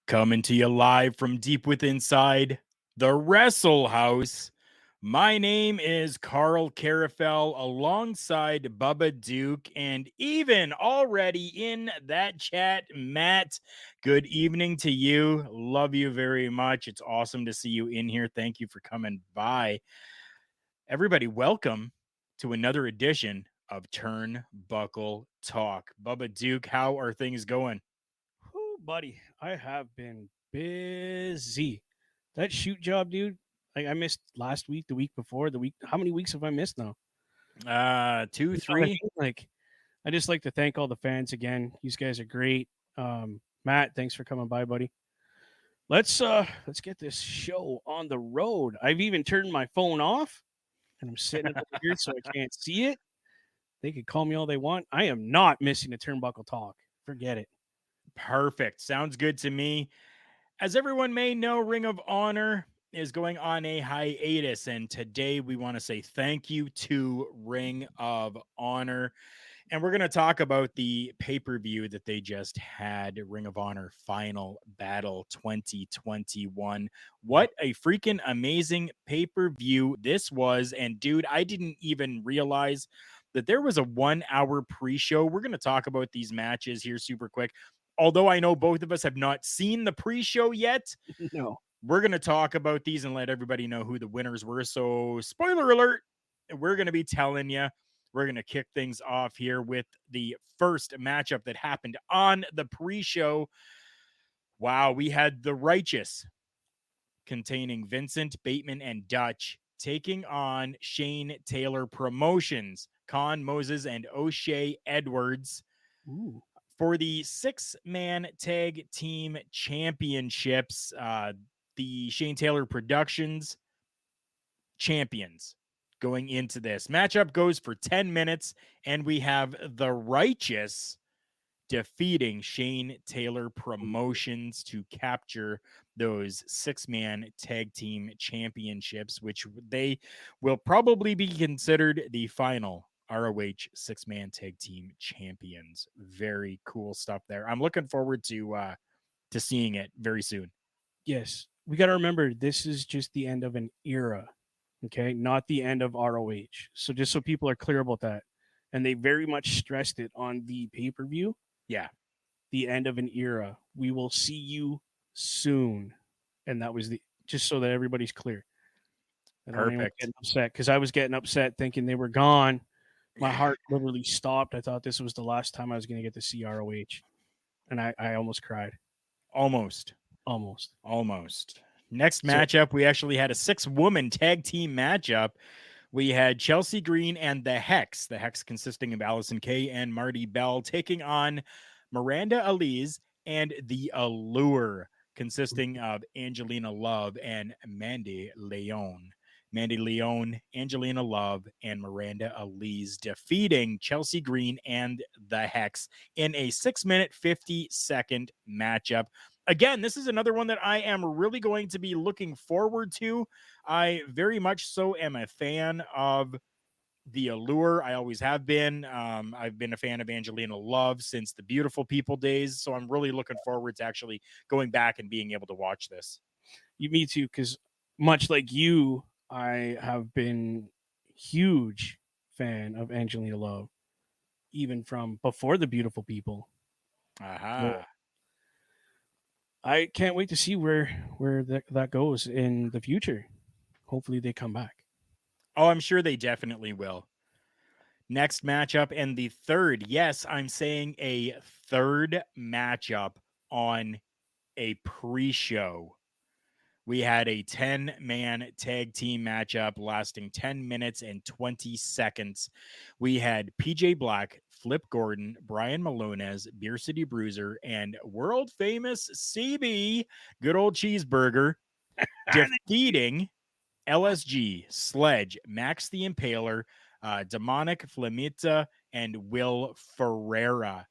Coming to you live from deep within inside the Wrestle House. My name is Karl Karufel alongside Bubba Duke, and even already in that chat, Matt. Good evening to you. Love you very much. It's awesome to see you in here. Thank you for coming by. Everybody, welcome to another edition of Turnbuckle Talk. Bubba Duke, how are things going? Oh, buddy, I have been busy. That shoot job, dude. Like I missed last week, the week before, the week. How many weeks have I missed now? Two, You know what I three. mean? Like, I just like to thank all the fans again. These guys are great. Matt, thanks for coming by, buddy. Let's get this show on the road. I've even turned my phone off, and I'm sitting over here so I can't see it. They can call me all they want. I am not missing a turnbuckle talk. Forget it. Perfect. Sounds good to me. As everyone may know, Ring of Honor is going on a hiatus, and today we want to say thank you to Ring of Honor. And we're going to talk about the pay-per-view that they just had, Ring of Honor Final Battle 2021. What a freaking amazing pay-per-view this was. And dude, I didn't even realize that there was a 1 hour pre-show. We're going to talk about these matches here super quick. Although I know both of us have not seen the pre-show yet, No. we're going to talk about these and let everybody know who the winners were. So, spoiler alert, we're going to be telling you. We're going to kick things off here with the first matchup that happened on the pre-show. Wow, we had the Righteous containing Vincent, Bateman, and Dutch taking on Shane Taylor Promotions, Con Moses, and O'Shea Edwards. Ooh. For the 6-man tag team championships. The Shane Taylor Productions champions going into this matchup goes for 10 minutes, and we have the Righteous defeating Shane Taylor Promotions to capture those 6-man tag team championships, which they will probably be considered the final ROH 6-man tag team champions. Very cool stuff there. I'm looking forward to seeing it very soon. Yes, we got to remember this is just the end of an era, okay? Not the end of ROH. So just so people are clear about that, and they very much stressed it on the pay-per-view, Yeah, the end of an era. We will see you soon. And that was the just so that everybody's clear. I don't want anyone perfect. getting upset because I was getting upset thinking they were gone. My heart literally stopped. I thought this was the last time I was going to get to see ROH. And I almost cried. Almost. Almost. Almost. Next So matchup, we actually had a 6-woman tag team matchup. We had Chelsea Green and the Hex consisting of Allison Kay and Marty Bell, taking on Miranda Alize and the Allure, consisting of Angelina Love and Mandy Leon. Mandy Leon, Angelina Love, and Miranda Alize defeating Chelsea Green and the Hex in a 6-minute, 50-second matchup. Again, this is another one that I am really going to be looking forward to. I very much so am a fan of the Allure. I always have been. I've been a fan of Angelina Love since the Beautiful People days. So I'm really looking forward to actually going back and being able to watch this. me too, because much like you, I have been huge fan of Angelina Love, even from before the Beautiful People. So Aha. I can't wait to see where that goes in the future. Hopefully they come back. Oh, I'm sure they definitely will. Next matchup and the third. Yes, I'm saying a third matchup on a pre-show. We had a 10-man tag team matchup lasting 10 minutes and 20 seconds. We had PJ Black, Flip Gordon, Brian Malones, Beer City Bruiser, and world famous CB, good old cheeseburger, defeating LSG, Sledge, Max the Impaler, Demonic Flamita, and Will Ferreira,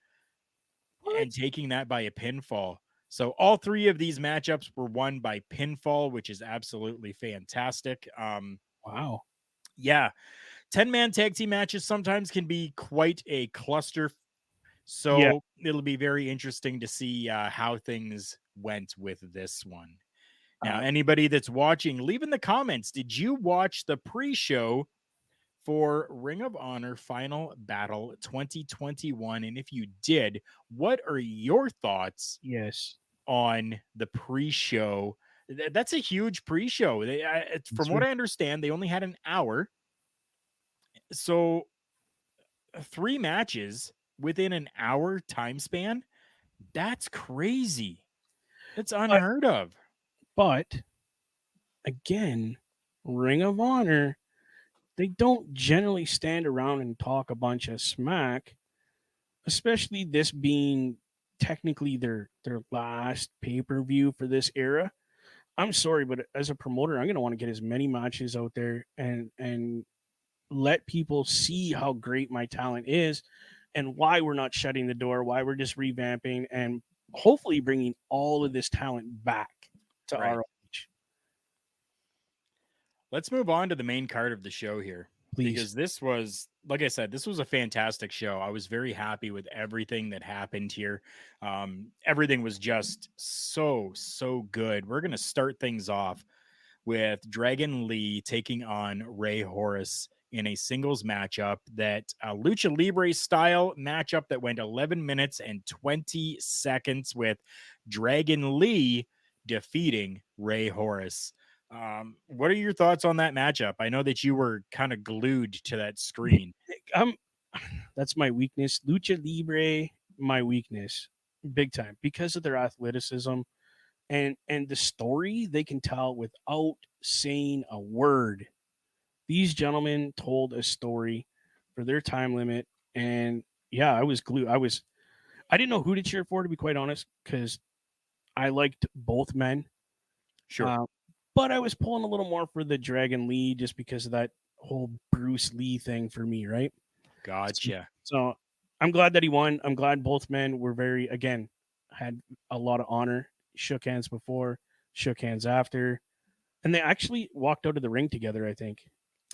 and What? taking that by a pinfall. So all three of these matchups were won by pinfall, which is absolutely fantastic. Wow. Yeah, 10-man tag team matches sometimes can be quite a cluster. Yeah. So it'll be very interesting to see how things went with this one. Now, Uh, anybody that's watching, leave in the comments. Did you watch the pre-show for Ring of Honor Final Battle 2021? And if you did, what are your thoughts yes, on the pre-show? That's a huge pre-show. From that's what right. I understand, they only had an hour. So 3 matches within an hour time span. That's crazy. It's But, unheard of. but again, Ring of Honor, they don't generally stand around and talk a bunch of smack, especially this being technically their last pay-per-view for this era. I'm sorry, but as a promoter, I'm going to want to get as many matches out there and let people see how great my talent is and why we're not shutting the door, why we're just revamping and hopefully bringing all of this talent back to Right. ROH. Let's move on to the main card of the show here, Please. because this was, like I said, this was a fantastic show. I was very happy with everything that happened here. Everything was just so good. We're going to start things off with Dragon Lee taking on Ray Horace in a singles matchup, that lucha libre style matchup that went 11 minutes and 20 seconds, with Dragon Lee defeating Ray Horace. What are your thoughts on that matchup? I know that you were kind of glued to that screen. I'm that's my weakness. Lucha Libre, my weakness, big time, because of their athleticism and the story they can tell without saying a word. These gentlemen told a story for their time limit, and yeah, I was glued. I didn't know who to cheer for, to be quite honest, because I liked both men. Sure. Uh, but I was pulling a little more for the Dragon Lee just because of that whole Bruce Lee thing for me, right? So, Gotcha. so I'm glad that he won. I'm glad both men were again, had a lot of honor. Shook hands before, shook hands after, and they actually walked out of the ring together, I think,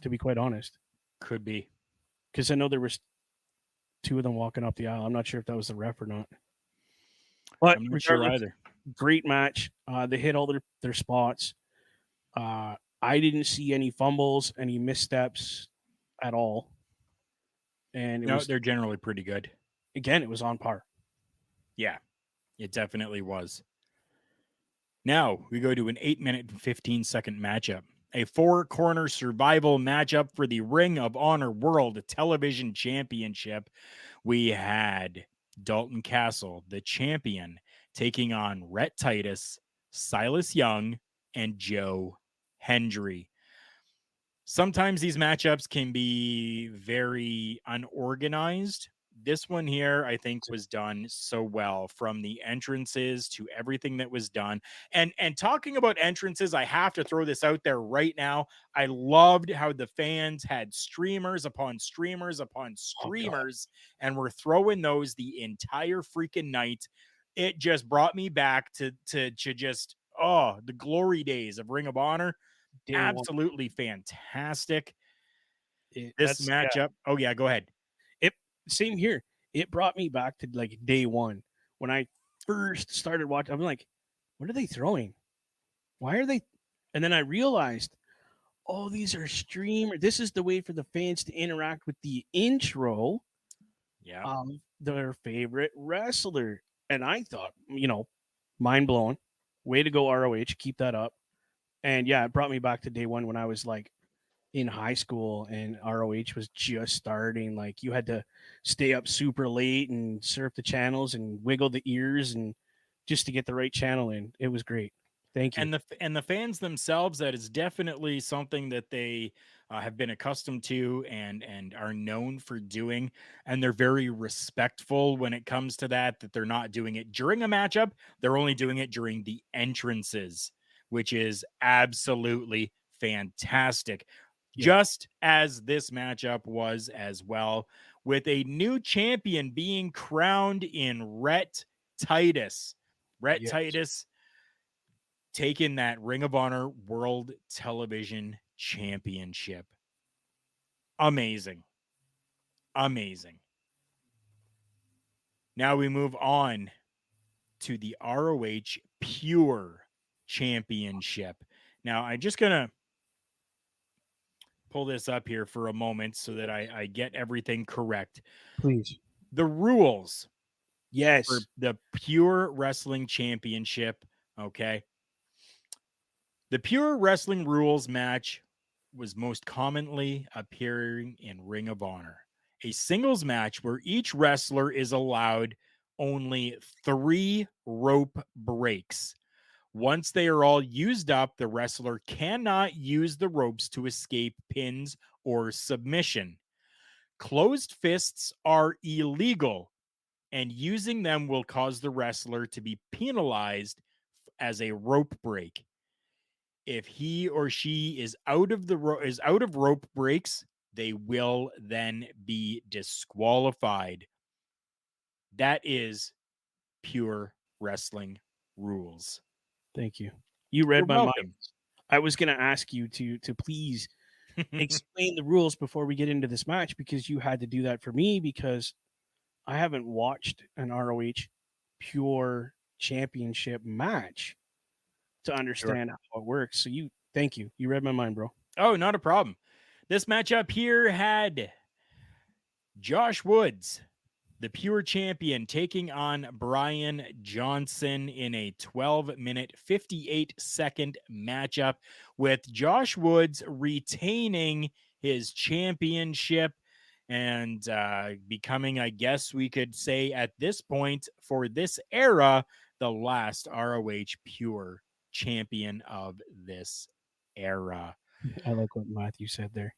to be quite honest. Could be. Because I know there was two of them walking up the aisle. I'm not sure if that was the ref or not. But I'm not sure regardless, either. great match. They hit all their spots. I didn't see any fumbles, any missteps at all. And it No, was, they're generally pretty good. again, it was on par. Yeah, it definitely was. Now we go to an 8 minute and 15-second matchup. A four-corner survival matchup for the Ring of Honor World Television Championship. We had Dalton Castle, the champion, taking on Rhett Titus, Silas Young, and Joe Hendry. Sometimes these matchups can be very unorganized. This one here, I think, was done so well, from the entrances to everything that was done. And talking about entrances, I have to throw this out there right now. I loved how the fans had streamers upon streamers upon Oh God, streamers and were throwing those the entire freaking night. It just brought me back to just, oh, the glory days of Ring of Honor. day one. Absolutely fantastic. This That's yeah. matchup. Oh yeah, go ahead. It same here. It brought me back to like day one when I first started watching. I'm like, what are they throwing? Why are they? And then I realized, oh, these are streamer. This is the way for the fans to interact with the intro Yeah. of their favorite wrestler. And I thought, mind blown. Way to go, ROH. Keep that up. And yeah, it brought me back to day one when I was like in high school and ROH was just starting. Like you had to stay up super late and surf the channels and wiggle the ears and just to get the right channel in. It was great. Thank you. And the fans themselves, that is definitely something that they have been accustomed to and are known for doing, and they're very respectful when it comes to that they're not doing it during a matchup. They're only doing it during the entrances, which is absolutely fantastic, Yeah. just as this matchup was as well, with a new champion being crowned in Rhett Titus. Rhett Yes. Titus taking that Ring of Honor World Television Championship. Amazing. Amazing. Now we move on to the ROH Pure Championship. Now, I'm just going to pull this up here for a moment so that I get everything correct. Please. The rules for Yes. the Pure Wrestling Championship, okay? The Pure Wrestling Rules match was most commonly appearing in Ring of Honor, a singles match where each wrestler is allowed only 3 rope breaks. Once they are all used up, the wrestler cannot use the ropes to escape pins or submission. Closed fists are illegal, and using them will cause the wrestler to be penalized as a rope break. If he or she is out of rope breaks, they will then be disqualified. That is Pure Wrestling Rules. Thank you. You read You're my mind. welcome. I was going to ask you to please explain the rules before we get into this match, because you had to do that for me, because I haven't watched an ROH Pure Championship match to Sure. understand how it works. So thank you. You read my mind, bro. Oh, not a problem. This matchup here had Josh Woods, the Pure Champion, taking on Brian Johnson in a 12-minute, 58-second matchup, with Josh Woods retaining his championship and becoming, I guess we could say at this point for this era, the last ROH Pure champion of this era. I like what Matthew said there.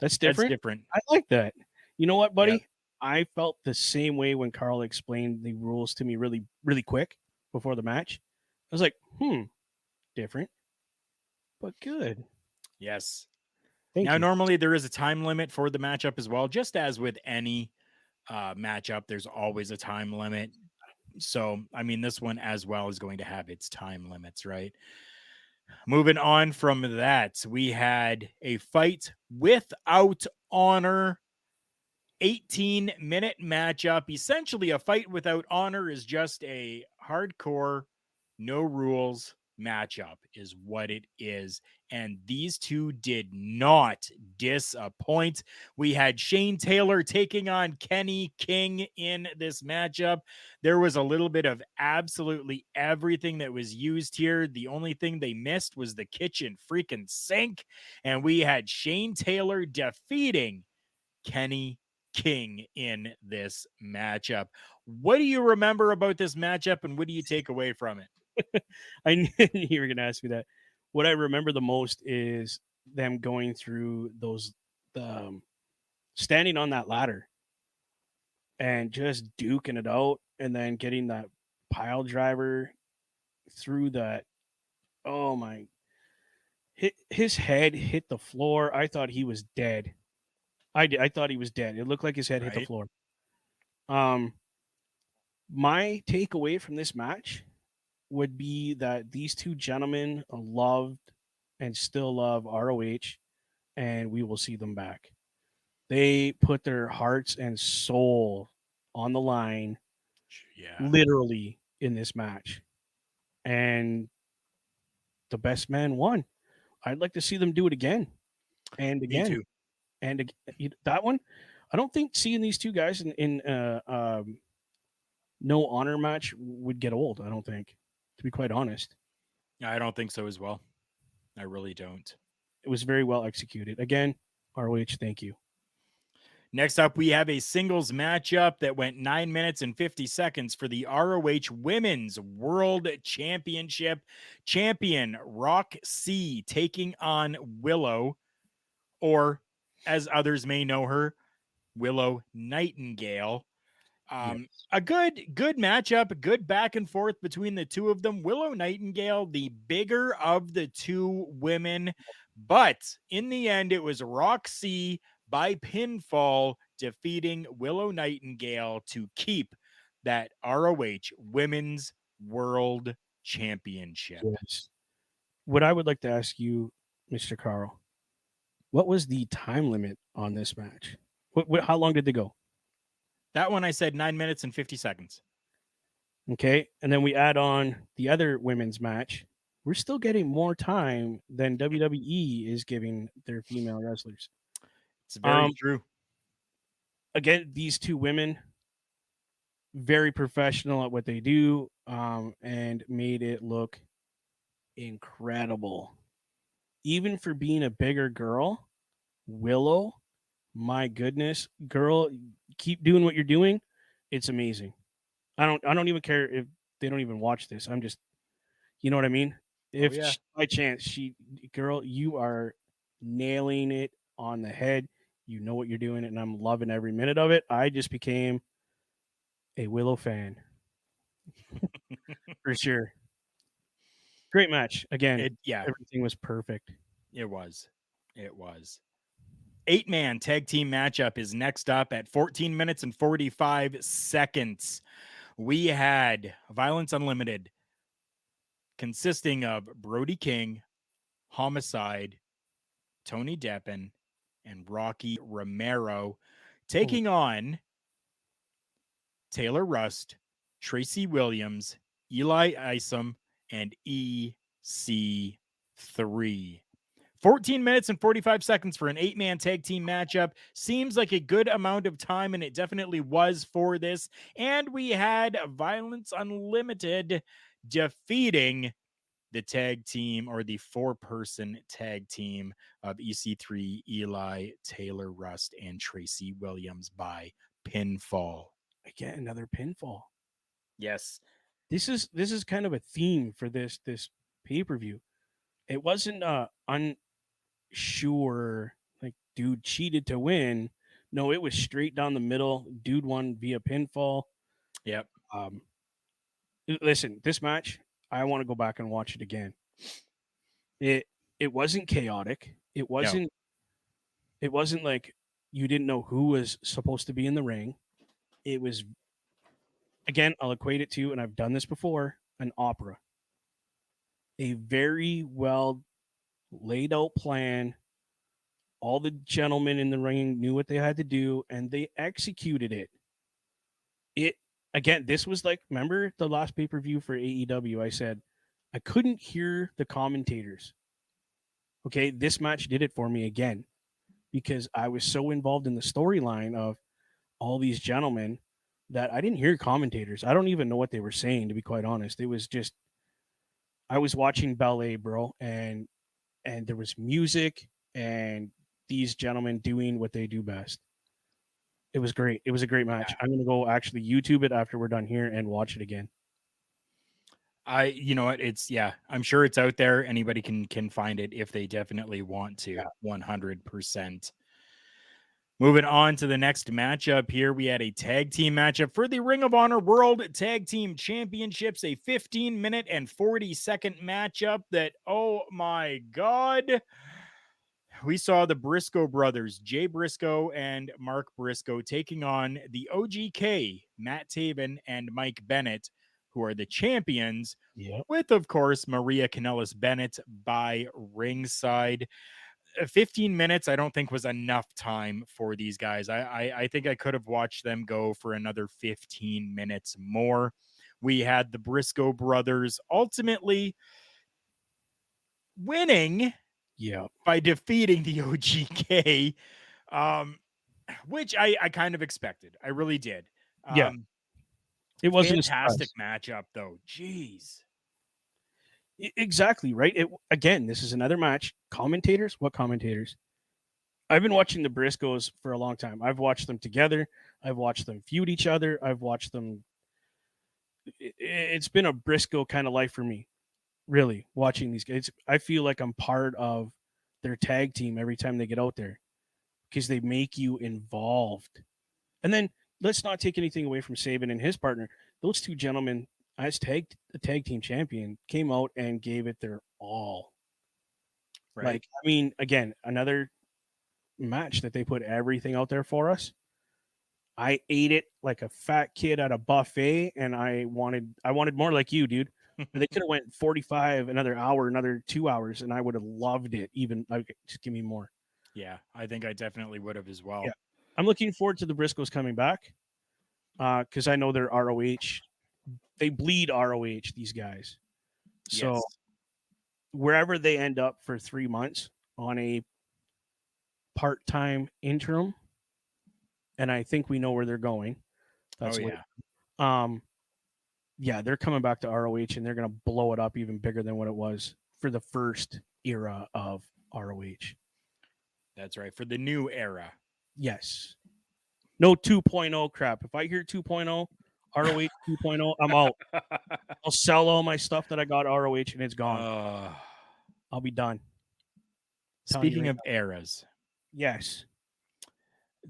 That's That's different. different. I like that. You know what, buddy? Yep. I felt the same way when Karl explained the rules to me really, really quick before the match. I was like, different, but good. Yes. Thank Now, you. normally there is a time limit for the matchup as well, just as with any matchup, there's always a time limit. So, I mean, this one as well is going to have its time limits, right? Moving on from that, we had a fight without honor, 18-minute matchup. Essentially, a fight without honor is just a hardcore, no rules matchup, is what it is. And these two did not disappoint. We had Shane Taylor taking on Kenny King in this matchup. There was a little bit of absolutely everything that was used here. The only thing they missed was the kitchen freaking sink. And we had Shane Taylor defeating Kenny King in this matchup. What do you remember about this matchup, and what do you take away from it? I knew you were going to ask me that. What I remember the most is them going through standing on that ladder and just duking it out, and then getting that pile driver through that. Oh my! His head hit the floor. I thought he was dead. I thought he was dead. It looked like his head hit the Right? floor. My takeaway from this match would be that these two gentlemen loved and still love ROH, and we will see them back. They put their hearts and soul on the line, Yeah. literally, in this match. And the best man won. I'd like to see them do it again and Me again too. and that one. I don't think seeing these two guys in no honor match would get old. I don't think, to be quite honest. I don't think so as well. I really don't. It was very well executed. Again, ROH, thank you. Next up, we have a singles matchup that went 9 minutes and 50 seconds for the ROH Women's World Championship. Champion Rock C taking on Willow, or as others may know her, Willow Nightingale. Yes. A good matchup, a good back and forth between the two of them. Willow Nightingale, the bigger of the two women, but in the end, it was Roxy by pinfall defeating Willow Nightingale to keep that ROH Women's World Championship. Yes. What I would like to ask you, Mr. Carl, what was the time limit on this match? How long did they go? That one I said 9 minutes and 50 seconds. Okay. And then we add on the other women's match. We're still getting more time than WWE is giving their female wrestlers. It's very Um, true. again, these two women, very professional at what they do, and made it look incredible. Even for being a bigger girl, Willow, my goodness, girl, keep doing what you're doing. It's amazing. I don't even care if they don't even watch this. I'm just, you know what I mean? Oh If yeah. by chance girl, you are nailing it on the head. You know what you're doing, and I'm loving every minute of it. I just became a Willow fan for sure. Great match. Again, Yeah, everything was perfect. it was. It was. 8-man tag team matchup is next up at 14 minutes and 45 seconds. We had Violence Unlimited consisting of Brody King, Homicide, Tony Deppen, and Rocky Romero Oh, taking on Taylor Rust, Tracy Williams, Eli Isom, and EC3. 14 minutes and 45 seconds for an 8-man tag team matchup seems like a good amount of time, and it definitely was for this. And we had Violence Unlimited defeating the tag team, or the 4-person tag team of EC3, Eli, Taylor Rust, and Tracy Williams by pinfall. again, another pinfall. Yes. This is kind of a theme for this pay-per-view. It wasn't unsure like dude cheated to win. No, it was straight down the middle. Dude won via pinfall. Yep. Um listen, this match, I want to go back and watch it again. It it wasn't chaotic. No. It wasn't like you didn't know who was supposed to be in the ring. It was, again, I'll equate it to, and I've done this before, an opera. A very well laid out plan. All the gentlemen in the ring knew what they had to do, and they executed it. It again, this was like, remember the last pay per view for AEW? I said I couldn't hear the commentators. Okay, this match did it for me again because I was so involved in the storyline of all these gentlemen that I didn't hear commentators. I don't even know what they were saying, to be quite honest. It was just I was watching ballet, bro, and there was music and these gentlemen doing what they do best. It was great. It was a great match. I'm gonna go actually YouTube it after we're done here and watch it again. You know what, it's, yeah, I'm sure it's out there. Anybody can find it if they definitely want to. Yeah. 100%. Moving on to the next matchup here, we had a tag team matchup for the Ring of Honor World Tag Team Championships, a 15-minute and 40-second matchup that, oh my God, we saw the Briscoe brothers, Jay Briscoe and Mark Briscoe, taking on the OGK, Matt Taven and Mike Bennett, who are the champions, Yep. with, of course, Maria Kanellis Bennett by ringside. 15 minutes, I don't think, was enough time for these guys. I think I could have watched them go for another 15 minutes more. We had the Briscoe brothers ultimately winning Yep. by defeating the OGK, um, which I kind of expected. I really did. Yeah. It wasn't a Fantastic surprise. matchup, though. Jeez. Exactly, right? Again, this is another match. Commentators? What commentators? I've been watching the Briscoes for a long time. I've watched them together. I've watched them feud each other. I've watched them. It's been a Briscoe kind of life for me, really, watching these guys. I feel like I'm part of their tag team every time they get out there because they make you involved. And then let's not take anything away from Saban and his partner. Those two gentlemen, as the tag team champion, came out and gave it their all. Right. Like, I mean, again, another match that they put everything out there for us. I ate it like a fat kid at a buffet, and I wanted more like you, dude. They could have went 45, another hour, another 2 hours, and I would have loved it. Even like, just give me more. Yeah, I think I definitely would have as Yeah, well. I'm looking forward to the Briscoes coming back because I know they're ROH. they bleed ROH, these guys. So Yes. wherever they end up for 3 months on a part-time interim, and I think we know where they're going. Oh That's yeah. um yeah, they're coming back to ROH and they're going to blow it up even bigger than what it was for the first era of ROH. That's right. For the new era. Yes. No 2.0 crap. If I hear 2.0, ROH 2.0, I'm out. I'll sell all my stuff that I got ROH and it's gone. uh, I'll be done. Telling you Speaking right of now. eras, Yes.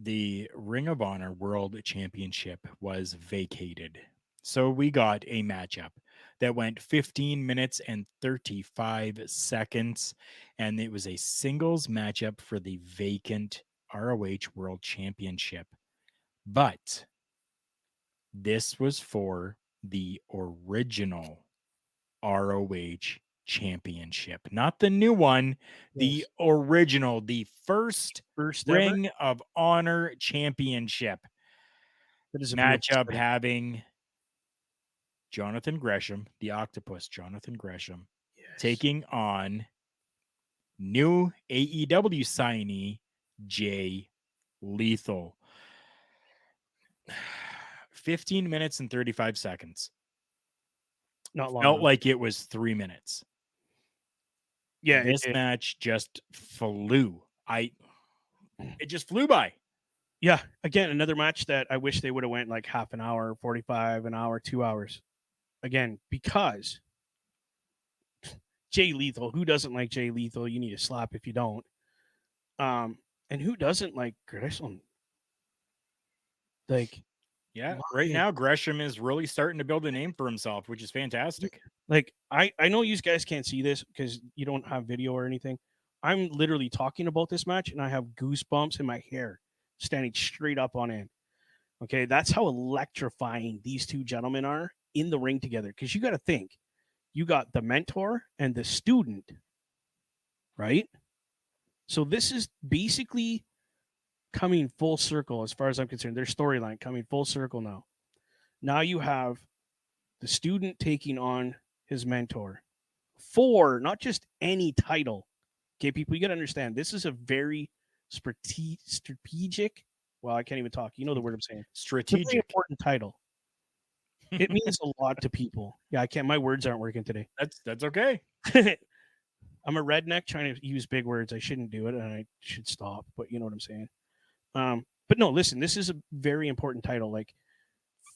the Ring of Honor World Championship was vacated. So we got a matchup that went 15 minutes and 35 seconds, and it was a singles matchup for the vacant ROH World Championship. But this was for the original ROH Championship, not the new one, the Yes. original, the first First ever. Ring of Honor Championship That is a beautiful matchup setting. having Jonathan Gresham, the octopus, Jonathan Gresham, Yes. taking on new AEW signee Jay Lethal. 15 minutes and 35 seconds. Not long Felt enough. like it was 3 minutes. Yeah, it This did. match just flew. It just flew by. Yeah, again, another match that I wish they would have went like half an hour, 45, an hour, 2 hours. Again, because Jay Lethal, who doesn't like Jay Lethal? You need to slap if you don't. And who doesn't like Gresham? Like, Yeah, right my, now Gresham is really starting to build a name for himself, which is fantastic. like I know you guys can't see this because you don't have video or anything. I'm literally talking about this match and I have goosebumps in my hair standing straight up on end. Okay, that's how electrifying these two gentlemen are in the ring together. Because you got to think, you got the mentor and the student, right? So this is basically coming full circle as far as I'm concerned. Their storyline coming full circle now. Now you have the student taking on his mentor for not just any title. Okay, people, you got to understand this is a very strategic. Well, I can't even talk. You know the word I'm saying. It's a very Strategic. important title. It means a lot to people. Yeah, I can't. My words aren't working today. That's okay. I'm a redneck trying to use big words. I shouldn't do it, and I should stop. But you know what I'm saying. But no, listen. This is a very important title. Like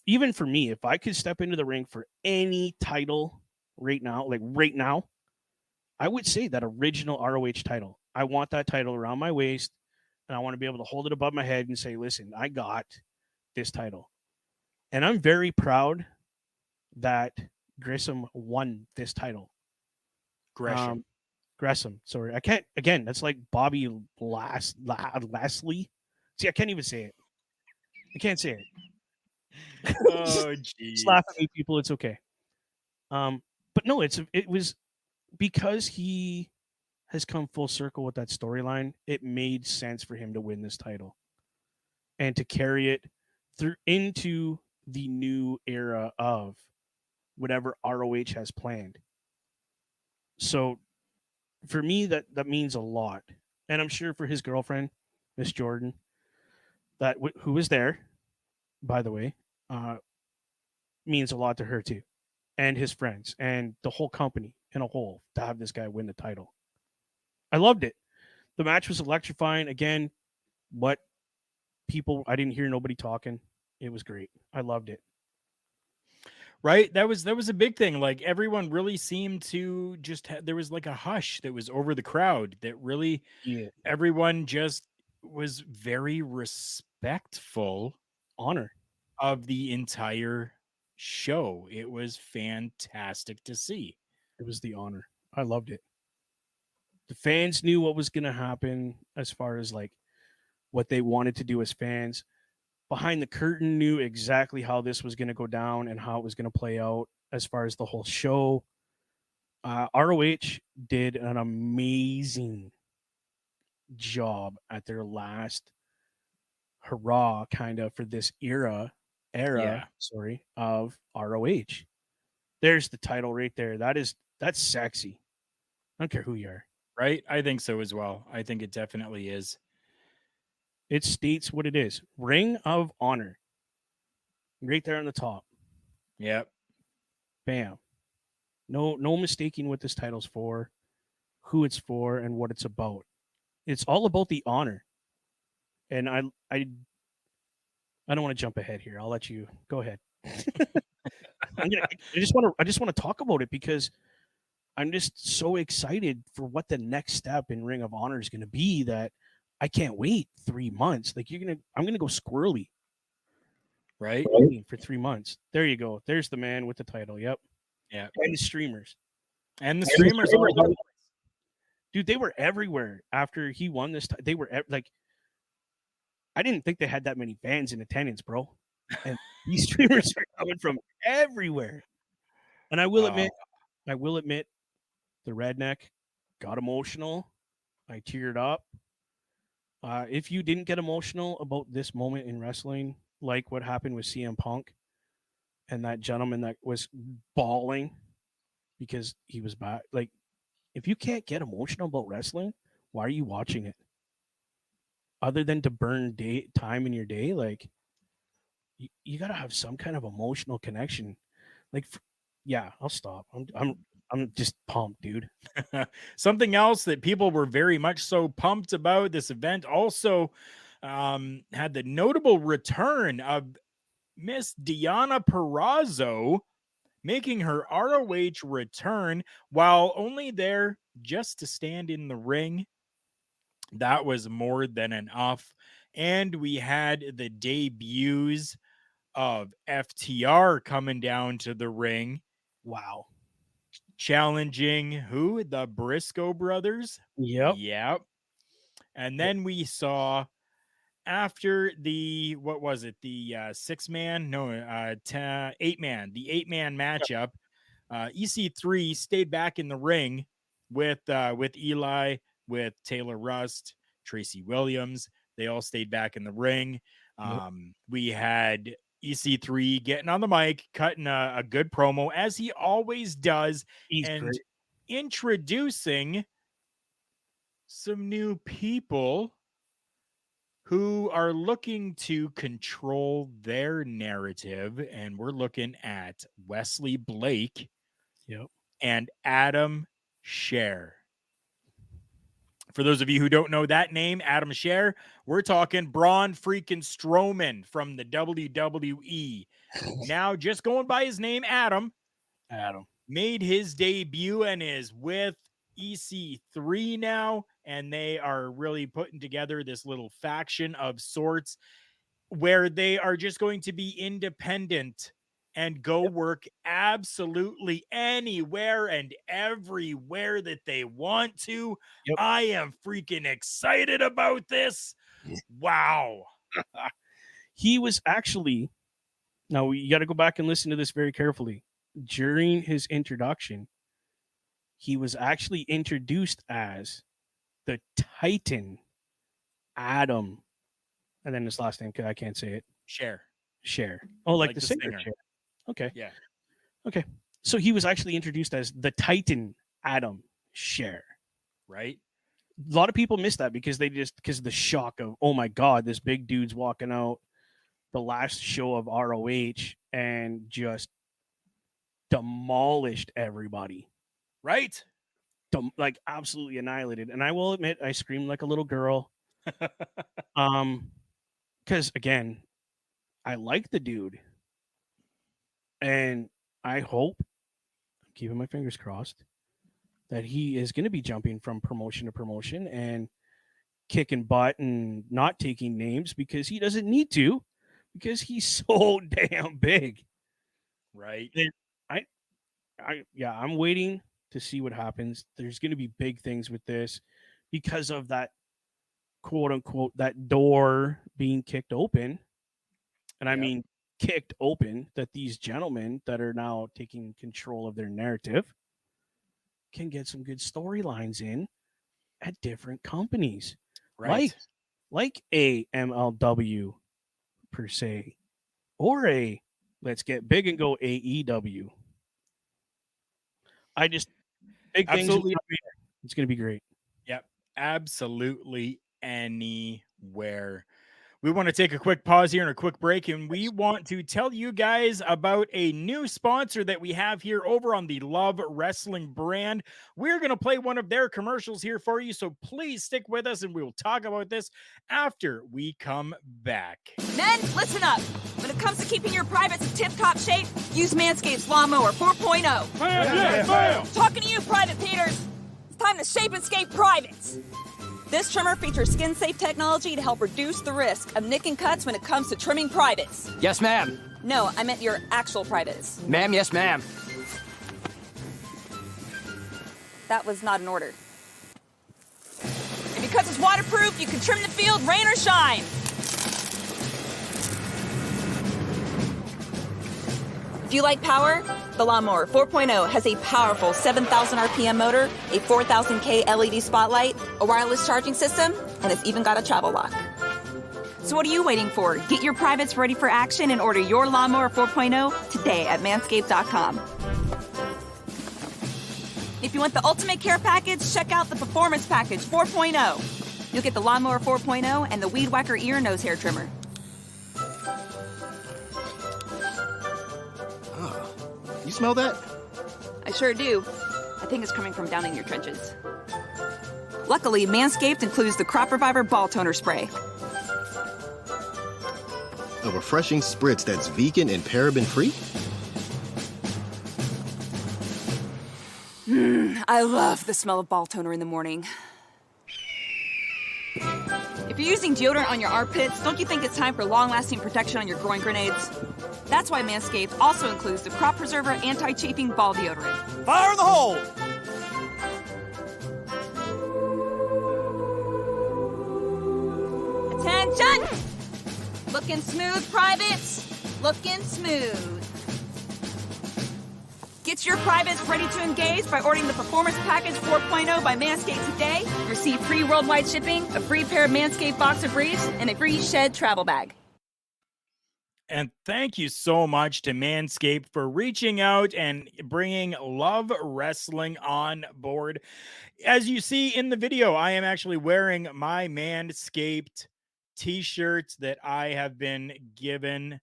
even for me, if I could step into the ring for any title right now, like right now, I would say that original ROH title. I want that title around my waist, and I want to be able to hold it above my head and say, "Listen, I got this title," and I'm very proud that Grissom won this title. Gresham. Gresham. Sorry, I can't. Again, that's like Bobby Lashley. See, I can't even say it. I can't say it. Oh, Just laugh at jeez. me, people. It's okay. But no, it was because he has come full circle with that storyline. It made sense for him to win this title and to carry it through into the new era of whatever ROH has planned. So for me, that means a lot, and I'm sure for his girlfriend, Miss Jordan, who was there, by the way, uh, means a lot to her too, and his friends, and the whole company in a whole to have this guy win the title. I loved it. The match was electrifying. Again, what I didn't hear nobody talking. It was great. I loved it. Right? That was a big thing. Like everyone really seemed to just there was like a hush that was over the crowd that really Yeah, everyone just was very respectful honor. of the entire show. It was fantastic to see. It was the honor. I loved it. The fans knew what was going to happen as far as like what they wanted to do as fans. Behind the curtain knew exactly how this was going to go down and how it was going to play out as far as the whole show. ROH did an amazing job at their last hurrah kind of for this era era, of ROH. There's the title right there. That's sexy. I don't care who you are. Right? I think so as well. I think it definitely is. It states what it is. Ring of Honor. Right there on the top. Yep. Bam. No mistaking what this title's for, who it's for, and what it's about. It's all about the honor. And I don't want to jump ahead here. I'll let you go ahead. I just want to talk about it because I'm just so excited for what the next step in Ring of Honor is going to be that I can't wait 3 months. Like I'm going to go squirrely. Right? For 3 months. There you go. There's the man with the title. Yep. Yeah. And the streamers. And the streamers all over the place. Dude, they were everywhere after he won this. They were like, I didn't think they had that many fans in attendance, bro. And these streamers are coming from everywhere. And I will admit, the redneck got emotional. I teared up. If you didn't get emotional about this moment in wrestling, like what happened with CM Punk and that gentleman that was bawling because he was bad, like, if you can't get emotional about wrestling, why are you watching it? Other than to burn time in your day, like you got to have some kind of emotional connection. Like, yeah, I'll stop. I'm just pumped, dude. Something else that people were very much so pumped about this event also had the notable return of Miss Deonna Purrazzo making her ROH return while only there just to stand in the ring. That was more than enough. And we had the debuts of FTR coming down to the ring. Wow. Challenging who? The Briscoe brothers? Yep. And then we saw after the, what was it? The 6-man? No, 8-man. The 8-man matchup. EC3 stayed back in the ring with Eli, with Taylor Rust, Tracy Williams. They all stayed back in the ring. We had EC3 getting on the mic, cutting a good promo as he always does, He's and great. introducing some new people who are looking to control their narrative. And we're looking at Wesley Blake and Adam Scherr. For those of you who don't know that name, Adam Scherr, we're talking Braun freaking Strowman from the WWE. Now, just going by his name, Adam made his debut and is with EC3 now, and they are really putting together this little faction of sorts where they are just going to be independent and go work absolutely anywhere and everywhere that they want to. I am freaking excited about this. Wow. He was actually, now you got to go back and listen to this very carefully. During his introduction, he was actually introduced as the Titan Adam, and then his last name, I can't say it. Scherr. Oh, like the singer. Scherr. Okay. Yeah. Okay. So he was actually introduced as the Titan Adam Scherr. Right. A lot of people miss that because of the shock of, oh my God, this big dude's walking out the last show of ROH and just demolished everybody. Right. Like absolutely annihilated. And I will admit, I screamed like a little girl. Because again, I like the dude. And I hope, I'm keeping my fingers crossed, that he is going to be jumping from promotion to promotion and kicking butt and not taking names because he doesn't need to, because he's so damn big. Right. And I'm waiting to see what happens. There's going to be big things with this because of that, quote unquote, that door being kicked open. And I mean, kicked open, that these gentlemen that are now taking control of their narrative can get some good storylines in at different companies. Right. Like a MLW per se, or a let's get big and go AEW. I just big things. Absolutely. It's going to be great. Yep. Absolutely anywhere. We want to take a quick pause here and a quick break, and we want to tell you guys about a new sponsor that we have here over on the Love Wrestling brand. We're going to play one of their commercials here for you, so please stick with us, and we will talk about this after we come back. Men, listen up. When it comes to keeping your privates in tip-top shape, use Manscaped's Lawnmower 4.0. Talking to you, Private Peters. It's time to shape and scape privates. This trimmer features skin-safe technology to help reduce the risk of nick and cuts when it comes to trimming privates. Yes, ma'am. No, I meant your actual privates. Ma'am, yes, ma'am. That was not an order. And because it's waterproof, you can trim the field, rain or shine. If you like power, the Lawnmower 4.0 has a powerful 7,000 RPM motor, a 4,000K LED spotlight, a wireless charging system, and it's even got a travel lock. So what are you waiting for? Get your privates ready for action and order your Lawnmower 4.0 today at manscaped.com. If you want the ultimate care package, check out the Performance Package 4.0. You'll get the Lawnmower 4.0 and the Weed Whacker ear nose hair trimmer. You smell that? I sure do. I think it's coming from down in your trenches. Luckily, Manscaped includes the Crop Reviver Ball Toner Spray. A refreshing spritz that's vegan and paraben-free? I love the smell of ball toner in the morning. If you're using deodorant on your armpits, don't you think it's time for long-lasting protection on your groin grenades? That's why Manscaped also includes the Crop Preserver Anti-Chafing Ball Deodorant. Fire in the hole! Attention! Looking smooth, privates. Looking smooth. Get your privates ready to engage by ordering the Performance Package 4.0 by Manscaped today. Receive free worldwide shipping, a free pair of Manscaped boxer briefs, and a free Shed travel bag. And thank you so much to Manscaped for reaching out and bringing Love Wrestling on board. As you see in the video, I am actually wearing my Manscaped t-shirts that I have been given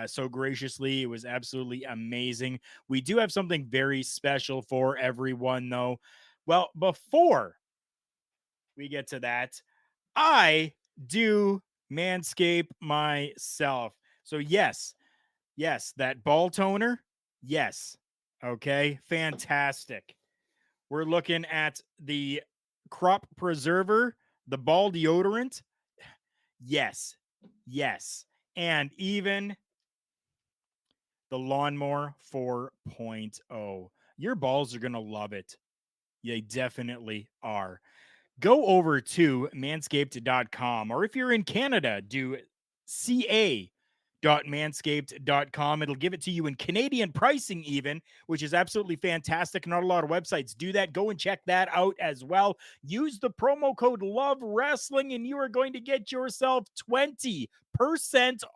so graciously. It was absolutely amazing. We do have something very special for everyone, though. Well, before we get to that, I do Manscape myself. So yes, that ball toner. Yes. Okay. Fantastic. We're looking at the Crop Preserver, the ball deodorant. Yes. And even the Lawnmower 4.0. Your balls are going to love it. They definitely are. Go over to manscaped.com, or if you're in Canada, do ca.manscaped.com. It'll give it to you in Canadian pricing even, which is absolutely fantastic. Not a lot of websites do that. Go and check that out as well. Use the promo code Love Wrestling and you are going to get yourself 20%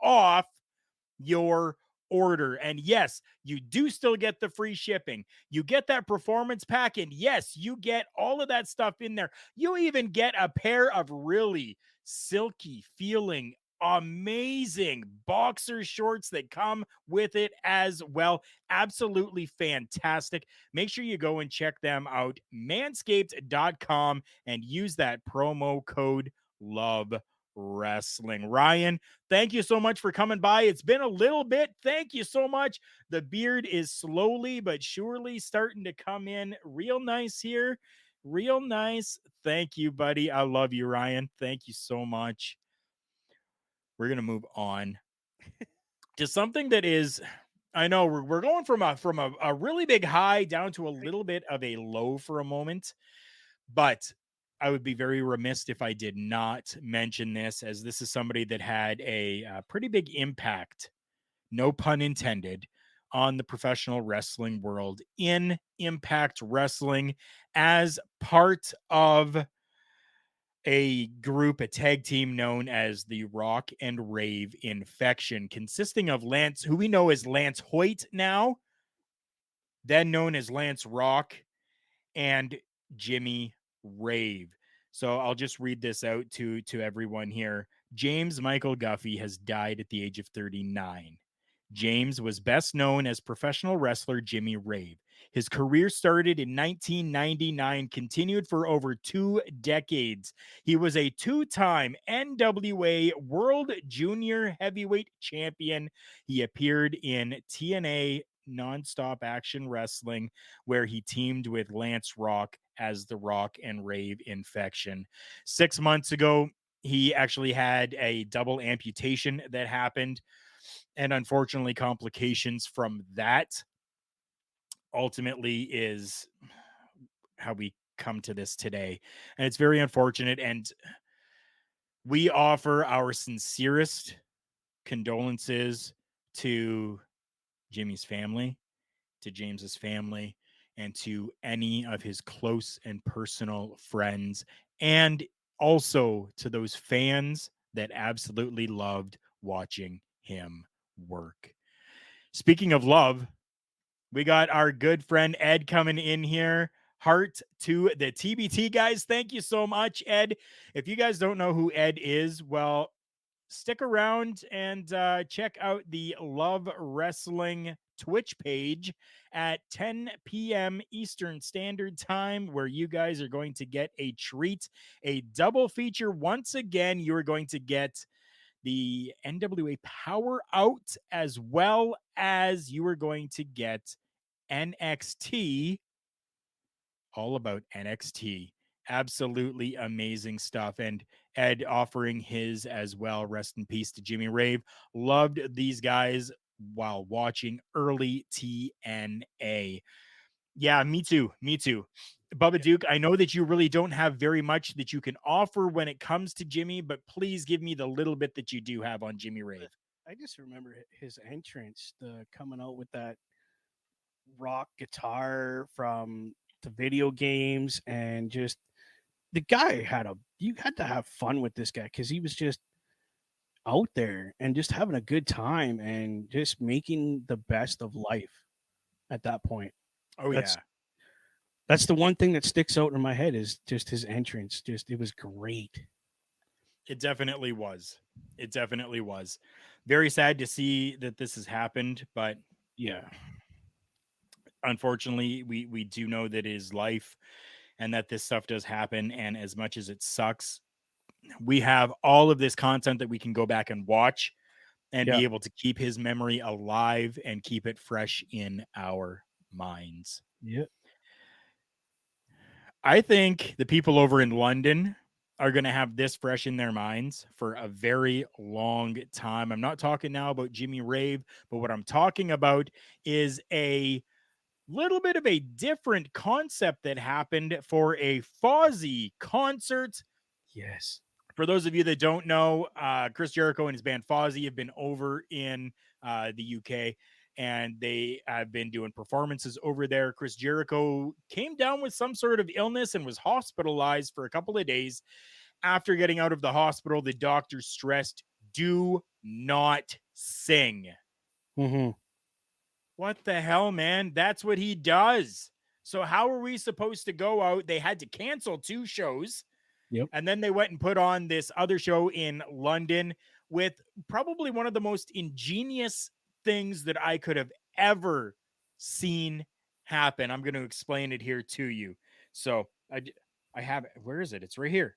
off your order. And yes, you do still get the free shipping. You get that performance pack, and yes, you get all of that stuff in there. You even get a pair of really silky feeling amazing boxer shorts that come with it as well. Absolutely fantastic. Make sure you go and check them out, manscaped.com, and use that promo code Love Wrestling. Ryan, thank you so much for coming by. It's been a little bit. Thank you so much. The beard is slowly but surely starting to come in real nice here. Real nice. Thank you, buddy. I love you, Ryan. Thank you so much. We're going to move on to something that is, I know we're going from a really big high down to a little bit of a low for a moment, but I would be very remiss if I did not mention this, as this is somebody that had a pretty big impact, no pun intended, on the professional wrestling world in Impact Wrestling as part of a group, a tag team known as the Rock and Rave Infection, consisting of Lance, who we know as Lance Hoyt now, then known as Lance Rock, and Jimmy Rave. So I'll just read this out to everyone here. James Michael Guffey has died at the age of 39. James was best known as professional wrestler Jimmy Rave. His career started in 1999, continued for over 2 decades. He was a 2-time NWA World Junior Heavyweight Champion. He appeared in TNA Nonstop Action Wrestling, where he teamed with Lance Rock as the Rock and Rave Infection. 6 months ago, he actually had a double amputation that happened, and unfortunately, complications from that ultimately is how we come to this today. And it's very unfortunate. And we offer our sincerest condolences to Jimmy's family, to James's family, and to any of his close and personal friends, and also to those fans that absolutely loved watching him work. Speaking of love, we got our good friend Ed coming in here. Heart to the TBT guys. Thank you so much, Ed. If you guys don't know who Ed is, well, stick around and check out the Love Wrestling Twitch page at 10 p.m. Eastern Standard Time, where you guys are going to get a treat, a double feature. Once again, you're going to get the NWA Power Out, as well as you are going to get NXT, all about NXT. Absolutely amazing stuff. And Ed offering his as well. Rest in peace to Jimmy Rave. Loved these guys while watching early TNA. Yeah, me too. Me too. Bubba Duke, I know that you really don't have very much that you can offer when it comes to Jimmy, but please give me the little bit that you do have on Jimmy Rave. I just remember his entrance, the coming out with that rock guitar from the video games, and just the guy you had to have fun with this guy because he was just out there and just having a good time and just making the best of life at that point. Oh, That's yeah. that's the one thing that sticks out in my head is just his entrance. Just it was great. It definitely was. It definitely was. Very sad to see that this has happened, but Yeah. unfortunately, we do know that it is life and that this stuff does happen. And as much as it sucks, we have all of this content that we can go back and watch and Yeah. be able to keep his memory alive and keep it fresh in our minds. Yeah. I think the people over in London are going to have this fresh in their minds for a very long time. I'm not talking now about Jimmy Rave, but what I'm talking about is a little bit of a different concept that happened for a Fozzy concert. Yes. For those of you that don't know, Chris Jericho and his band Fozzy have been over in the UK, and they have been doing performances over there. Chris Jericho came down with some sort of illness and was hospitalized for a couple of days. After getting out of the hospital, the doctor stressed, do not sing. Mm-hmm. What the hell, man? That's what he does. So how are we supposed to go out? They had to cancel 2 shows. Yep. And then they went and put on this other show in London with probably one of the most ingenious things that I could have ever seen happen. I'm going to explain it here to you. So I have it. Where is it? It's right here.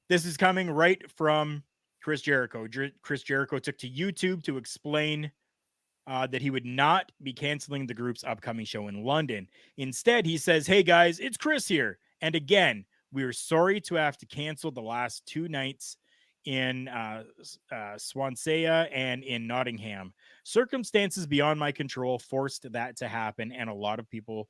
This is coming right from Chris Jericho. Chris Jericho took to YouTube to explain that he would not be canceling the group's upcoming show in London. Instead, he says, "Hey guys, it's Chris here. And again, we are sorry to have to cancel the last 2 nights in Swansea and in Nottingham. Circumstances beyond my control forced that to happen, and a lot of people,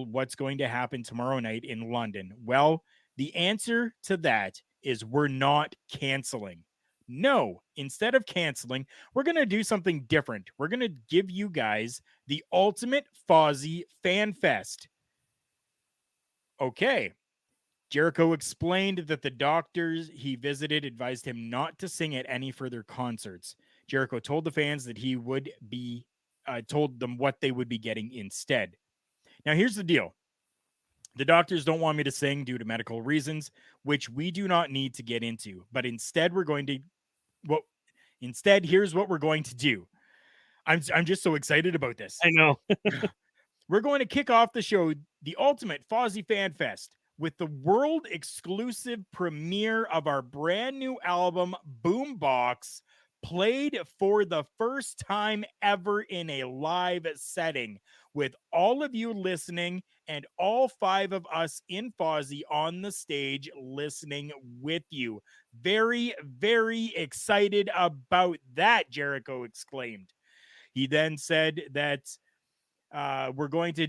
what's going to happen tomorrow night in London? Well, the answer to that is we're not canceling. No, instead of canceling, we're going to do something different. We're going to give you guys the ultimate Fozzy Fan Fest. Okay. Jericho explained that the doctors he visited advised him not to sing at any further concerts. Jericho told the fans that he would be told them what they would be getting instead. Now, here's the deal. The doctors don't want me to sing due to medical reasons, which we do not need to get into. But instead, here's what we're going to do. I'm just so excited about this. I know. We're going to kick off the show, the Ultimate Fozzy Fan Fest, with the world exclusive premiere of our brand new album, Boombox, played for the first time ever in a live setting, with all of you listening and all 5 of us in Fozzy on the stage listening with you. Very, very excited about that, Jericho exclaimed. He then said that we're going to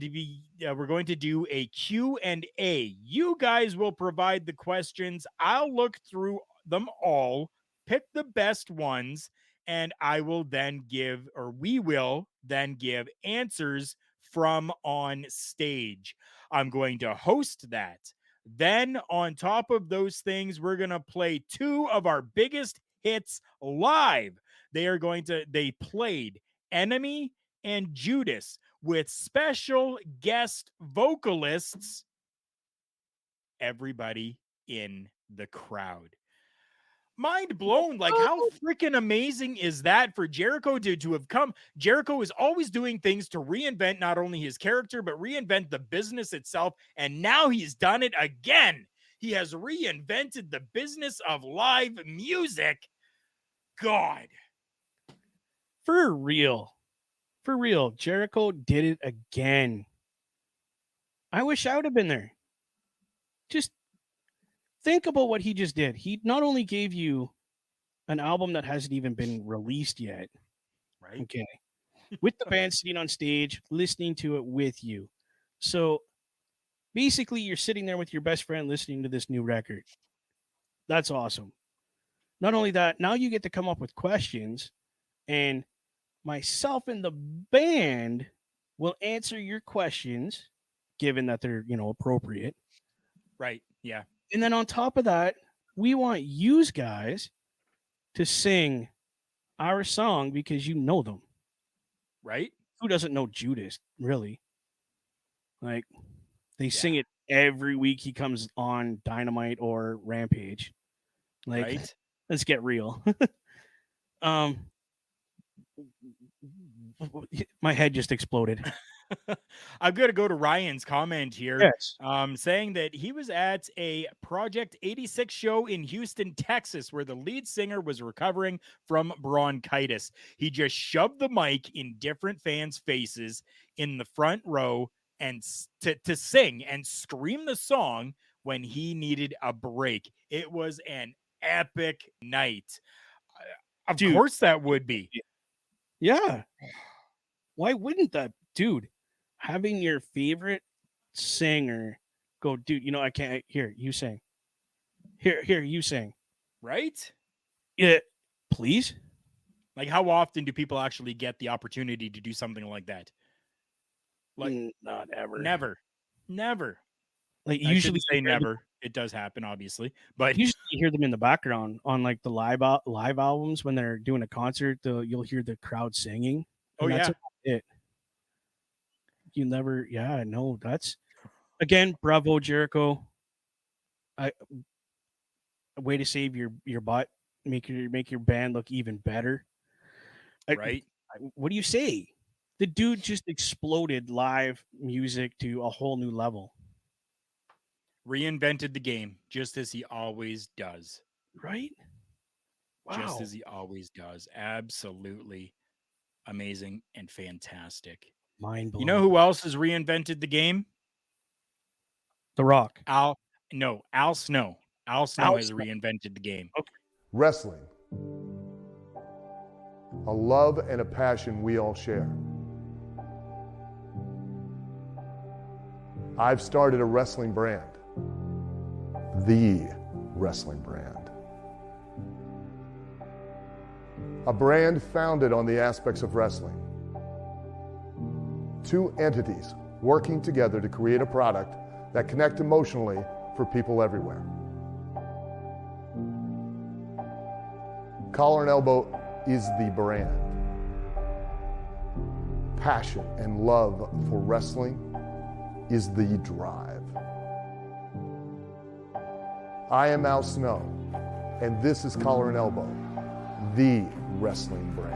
do a Q&A. You guys will provide the questions. I'll look through them all, pick the best ones, and we will then give answers from on stage. I'm going to host that. Then on top of those things, we're going to play 2 of our biggest hits live. They played Enemy and Judas with special guest vocalists, everybody in the crowd. Mind blown. Like, how freaking amazing is that for Jericho to have come? Jericho is always doing things to reinvent not only his character, but reinvent the business itself. And now he's done it again. He has reinvented the business of live music. God. For real. Jericho did it again. I wish I would have been there. Just think about what he just did. He not only gave you an album that hasn't even been released yet, right? Okay, with the band sitting on stage, listening to it with you. So basically, you're sitting there with your best friend listening to this new record. That's awesome. Not only that, now you get to come up with questions, and myself and the band will answer your questions, given that they're, appropriate. Right. Yeah. And then on top of that, we want you guys to sing our song because you know them. Right. Who doesn't know Judas, really? Like, they sing it every week he comes on Dynamite or Rampage. Like, right. Let's get real. My head just exploded. I'm going to go to Ryan's comment here. Yes. Saying that he was at a Project 86 show in Houston, Texas, where the lead singer was recovering from bronchitis. He just shoved the mic in different fans' faces in the front row and to sing and scream the song when he needed a break. It was an epic night. Of course that would be. Yeah. Why wouldn't that, dude? Having your favorite singer go, dude, I can't. Here, you sing. Here, you sing. Right? Yeah, please. Like, how often do people actually get the opportunity to do something like that? Like, not ever. Never. Like, I usually say never. It does happen, obviously, but usually you hear them in the background on like the live albums when they're doing a concert. You'll hear the crowd singing. Oh, that's it. You never, no, that's again, bravo, Jericho. A way to save your butt, make your band look even better. Right? What do you say? The dude just exploded live music to a whole new level. Reinvented the game, just as he always does. Right? Wow. Just as he always does. Absolutely amazing and fantastic. Mind blowing. You know who else has reinvented the game? The Rock. Al Snow. Al Snow has reinvented the game. Okay. Wrestling. A love and a passion we all share. I've started a wrestling brand. The wrestling brand. A brand founded on the aspects of wrestling. Two entities working together to create a product that connect emotionally for people everywhere. Collar and Elbow is the brand. Passion and love for wrestling is the drive. I am Al Snow, and this is Collar and Elbow, the wrestling brand.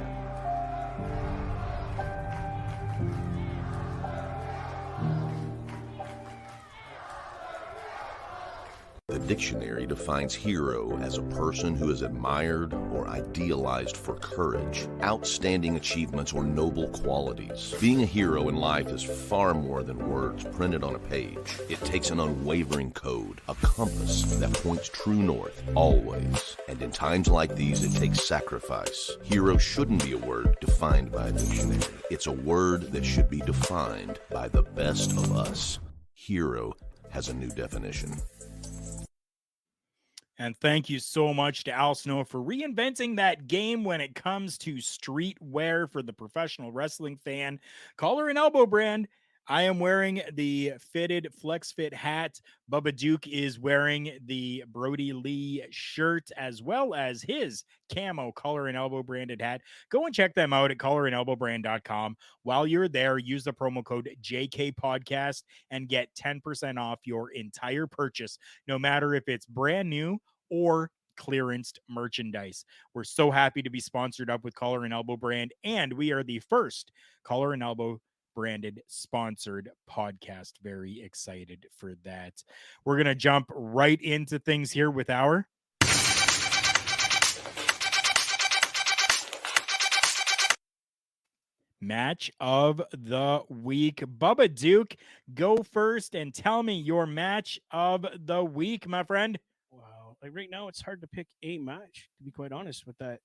The dictionary defines hero as a person who is admired or idealized for courage, outstanding achievements, or noble qualities. Being a hero in life is far more than words printed on a page. It takes an unwavering code, a compass that points true north, always. And in times like these, it takes sacrifice. Hero shouldn't be a word defined by a dictionary. It's a word that should be defined by the best of us. Hero has a new definition. And thank you so much to Al Snow for reinventing that game when it comes to streetwear for the professional wrestling fan. Collar and Elbow brand. I am wearing the fitted Flex Fit hat. Bubba Duke is wearing the Brody Lee shirt as well as his camo Collar and Elbow branded hat. Go and check them out at collarandelbowbrand.com. While you're there, use the promo code JKPodcast and get 10% off your entire purchase, no matter if it's brand new or clearanced merchandise. We're so happy to be sponsored up with Collar and Elbow brand, and we are the first Collar and Elbow branded sponsored podcast. Very excited for that. We're going to jump right into things here with our match of the week. Bubba Duke, go first and tell me your match of the week, my friend. Wow. Like right now, it's hard to pick a match, to be quite honest, with that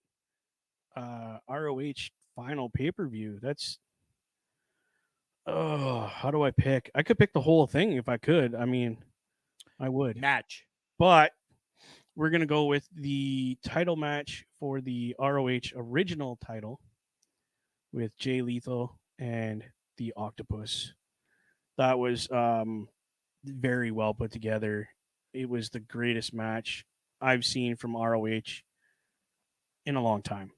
ROH final pay-per-view. That's how do I pick? I could pick the whole thing if I could. I mean, I would. Match. But we're going to go with the title match for the ROH original title with Jay Lethal and the Octopus. That was very well put together. It was the greatest match I've seen from ROH in a long time.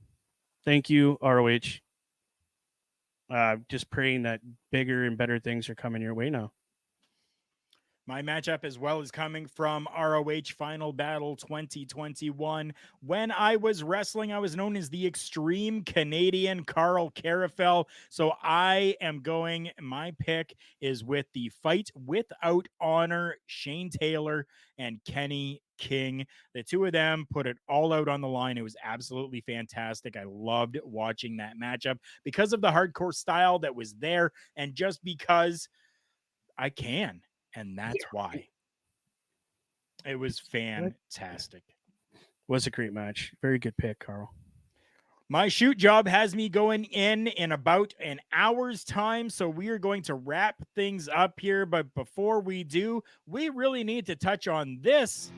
Thank you, ROH. Just praying that bigger and better things are coming your way now. My matchup as well is coming from ROH Final Battle 2021. When I was wrestling, I was known as the Extreme Canadian Karl Karufel. So I am going, my pick is with the Fight Without Honor, Shane Taylor and Kenny King. The two of them put it all out on the line. It was absolutely fantastic. I loved watching that matchup because of the hardcore style that was there and just because I can. And that's why. It was fantastic. Was a great match. Very good pick, Karl. My shoot job has me going in about an hour's time, so we are going to wrap things up here. But before we do, we really need to touch on this.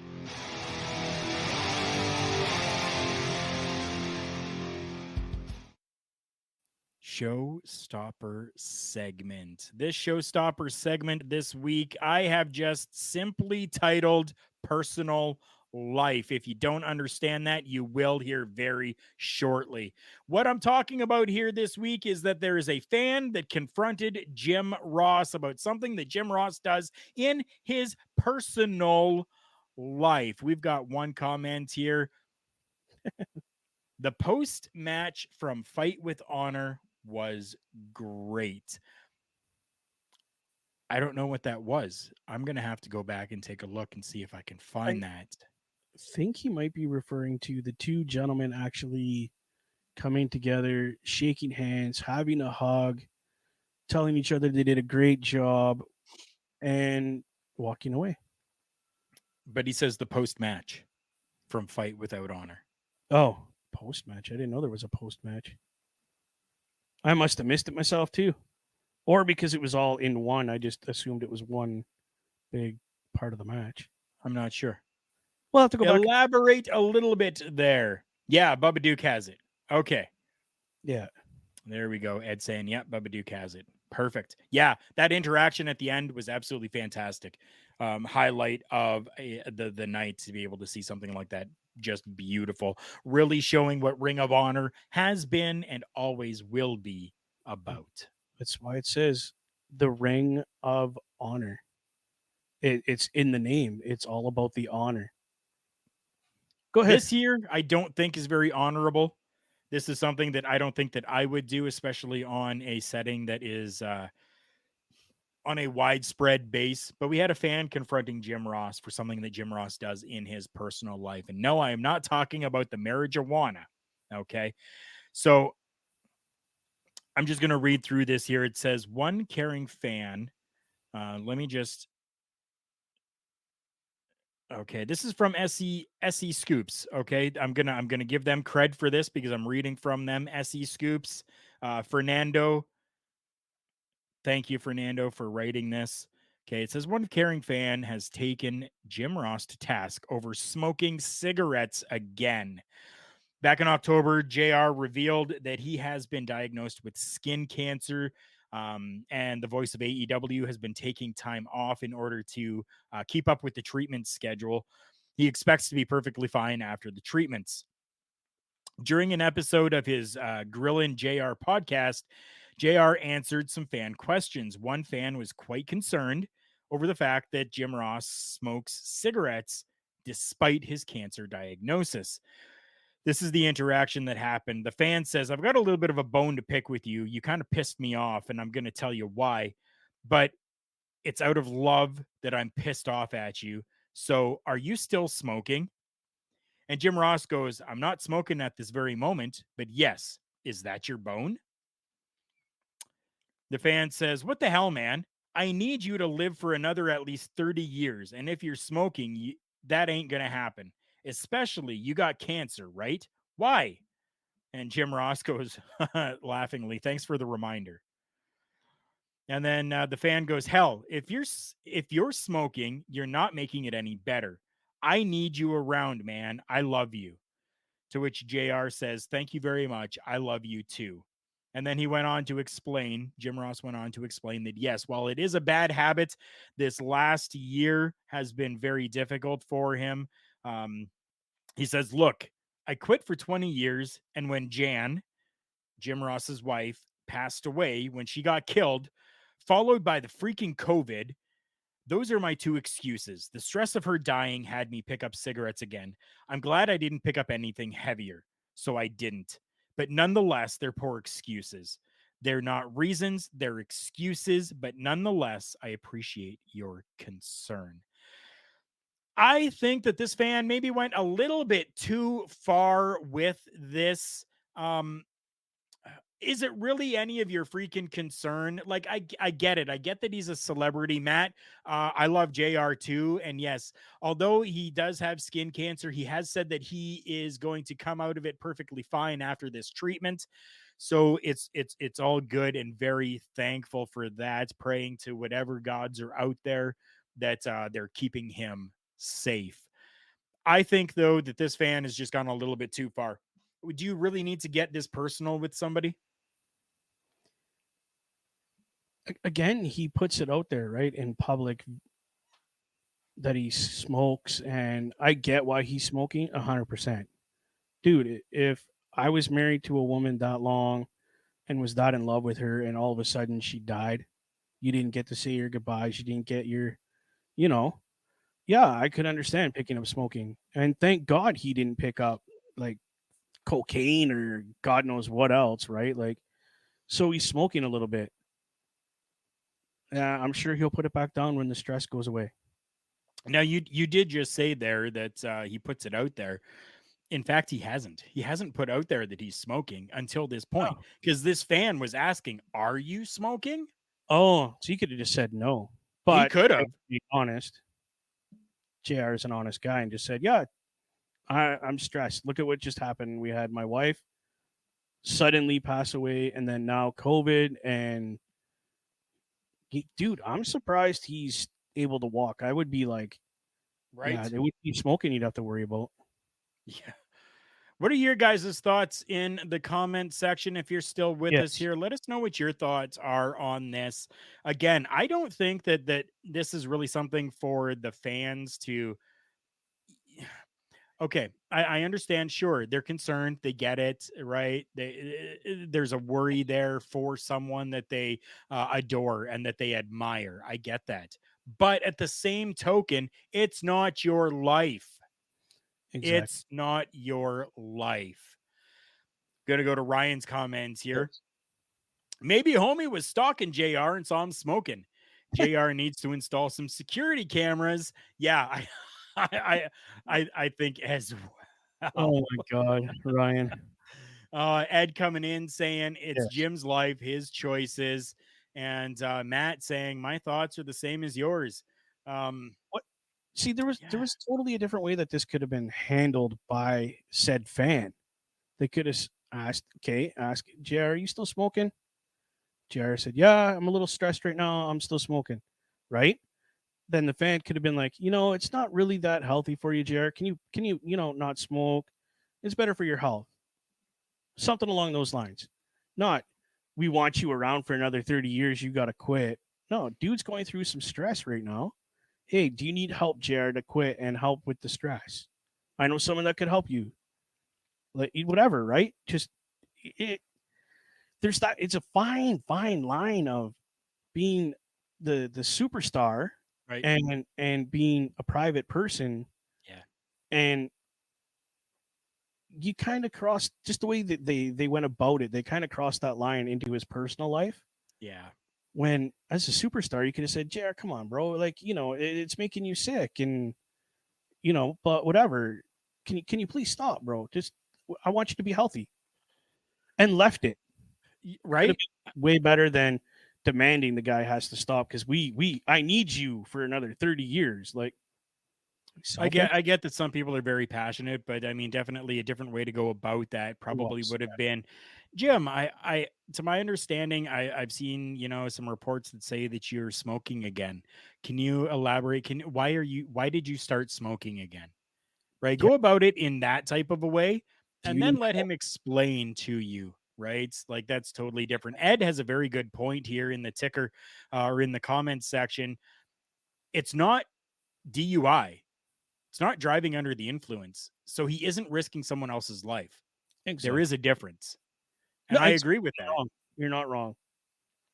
Showstopper segment. This Showstopper segment this week, I have just simply titled Personal Life. If you don't understand that, you will hear very shortly. What I'm talking about here this week is that there is a fan that confronted Jim Ross about something that Jim Ross does in his personal life. We've got one comment here. The post-match from Fight with Honor was great. I don't know what that was. I'm going to have to go back and take a look and see if I can find that. I think he might be referring to the two gentlemen actually coming together, shaking hands, having a hug, telling each other they did a great job, and walking away. But he says the post-match from Fight Without Honor. Oh, post-match. I didn't know there was a post-match. I must have missed it myself too. Or because it was all in one, I just assumed it was one big part of the match. I'm not sure. We'll have to go back. Elaborate a little bit there. Yeah, Bubba Duke has it. Okay. Yeah. There we go. Ed saying, yep, Bubba Duke has it. Perfect. Yeah, that interaction at the end was absolutely fantastic. Highlight of the night to be able to see something like that. Just beautiful. Really showing what Ring of Honor has been and always will be about. That's why it says the Ring of Honor. It's in the name. It's all about the honor. Go ahead. This year, I don't think is very honorable. This is something that I don't think that I would do, especially on a setting that is on a widespread base. But we had a fan confronting Jim Ross for something that Jim Ross does in his personal life. And no, I am not talking about the marijuana. Okay. So I'm just going to read through this here. It says, one caring fan. Let me just. Okay, this is from SE Scoops. Okay, I'm gonna give them cred for this because I'm reading from them. SE Scoops, Fernando. Thank you, Fernando, for writing this. Okay, it says one caring fan has taken Jim Ross to task over smoking cigarettes again. Back in October, JR revealed that he has been diagnosed with skin cancer. And the voice of AEW has been taking time off in order to keep up with the treatment schedule. He expects to be perfectly fine after the treatments. During an episode of his Grillin' JR podcast, JR answered some fan questions. One fan was quite concerned over the fact that Jim Ross smokes cigarettes despite his cancer diagnosis. This is the interaction that happened. The fan says, I've got a little bit of a bone to pick with you. You kind of pissed me off, and I'm going to tell you why. But it's out of love that I'm pissed off at you. So are you still smoking? And Jim Ross goes, I'm not smoking at this very moment, but yes, is that your bone? The fan says, what the hell, man? I need you to live for another at least 30 years. And if you're smoking, that ain't going to happen. Especially you got cancer, right? Why? And Jim Ross goes laughingly, thanks for the reminder. And then the fan goes, hell, if you're smoking, you're not making it any better. I need you around, man. I love you. To which JR says, thank you very much. I love you too. And then he went on to explain, Jim Ross went on to explain that, yes, while it is a bad habit, this last year has been very difficult for him. He says, look, I quit for 20 years. And when Jan, Jim Ross's wife, passed away, when she got killed, followed by the freaking COVID, those are my two excuses. The stress of her dying had me pick up cigarettes again. I'm glad I didn't pick up anything heavier, so I didn't. But nonetheless, they're poor excuses. They're not reasons, they're excuses, but nonetheless, I appreciate your concern. I think that this fan maybe went a little bit too far with this. Is it really any of your freaking concern? Like, I get it. I get that he's a celebrity, Matt. I love JR too. And yes, although he does have skin cancer, he has said that he is going to come out of it perfectly fine after this treatment. So it's all good, and very thankful for that. Praying to whatever gods are out there that they're keeping him safe. I think, though, that this fan has just gone a little bit too far. Do you really need to get this personal with somebody? Again, he puts it out there, right, in public that he smokes, and I get why he's smoking 100%. Dude, if I was married to a woman that long and was that in love with her, and all of a sudden she died, you didn't get to say your goodbyes, you didn't get your, yeah, I could understand picking up smoking. And thank God he didn't pick up like cocaine or God knows what else, right? Like, so he's smoking a little bit. I'm sure he'll put it back down when the stress goes away. Now, you did just say there that he puts it out there. In fact, he hasn't. He hasn't put out there that he's smoking until this point, because this fan was asking, "Are you smoking?" Oh, so he could have just said no. He But could have. to be honest, JR is an honest guy and just said, "Yeah, I'm stressed. Look at what just happened. We had my wife suddenly pass away, and then now COVID, and dude, I'm surprised he's able to walk. I would be like, Right. yeah, it would be smoking you'd have to worry about." Yeah. What are your guys' thoughts in the comment section? If you're still with us Yes. here, let us know what your thoughts are on this. Again, I don't think that this is really something for the fans to. Okay, I understand. Sure, they're concerned. They get it, right? There's a worry there for someone that they adore and that they admire. I get that, but at the same token, it's not your life. Exactly. It's not your life. Gonna go to Ryan's comments here. Yes. Maybe homie was stalking JR and saw him smoking. JR needs to install some security cameras. Yeah, I think as well. Oh my God, Ryan. Ed coming in saying it's Yes. Jim's life, his choices, and Matt saying my thoughts are the same as yours. What? See, there Yeah. was totally a different way that this could have been handled by said fan. They could have asked, okay, ask JR, are you still smoking? JR said, yeah, I'm a little stressed right now. I'm still smoking. Right? Then the fan could have been like, it's not really that healthy for you, JR. Can you, not smoke? It's better for your health. Something along those lines. Not, we want you around for another 30 years. You got to quit. No, dude's going through some stress right now. Hey, do you need help, JR, to quit and help with the stress? I know someone that could help you. Like, whatever, right? Just, it, there's that. It's a fine line of being the superstar Right. and being a private person. Yeah. And you kind of crossed, just the way that they went about it, they kind of crossed that line into his personal life. Yeah. When as a superstar, you could have said, JR, come on, bro, like, it's making you sick, and but whatever. Can you please stop, bro? Just, I want you to be healthy. And left it. Right. Way better than demanding the guy has to stop because I need you for another 30 years. Like, I get that some people are very passionate, but I mean, definitely a different way to go about that probably would have been. Jim, I to my understanding, I've seen, some reports that say that you're smoking again. Can you elaborate? Why did you start smoking again? Right? Yeah. Go about it in that type of a way, Do and you then need let help? him explain to you. Right? Like that's totally different. Ed has a very good point here in the ticker, or in the comments section. It's not DUI. It's not driving under the influence. So he isn't risking someone else's life. There Exactly. is a difference. And No, I it's agree with that. wrong. You're not wrong.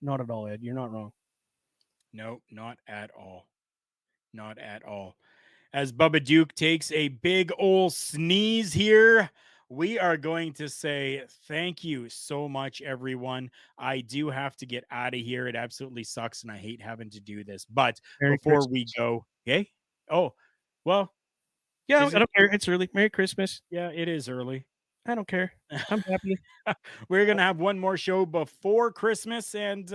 Not at all, Ed. You're not wrong. No, not at all. Not at all. As Bubba Duke takes a big ol' sneeze here, we are going to say thank you so much, everyone. I do have to get out of here. It absolutely sucks, and I hate having to do this. But Merry before we Christmas. go, okay? Oh, well, Yeah, is I it? don't care. It's early. Merry Christmas. Yeah, it is early. I don't care. I'm happy. We're going to have one more show before Christmas, and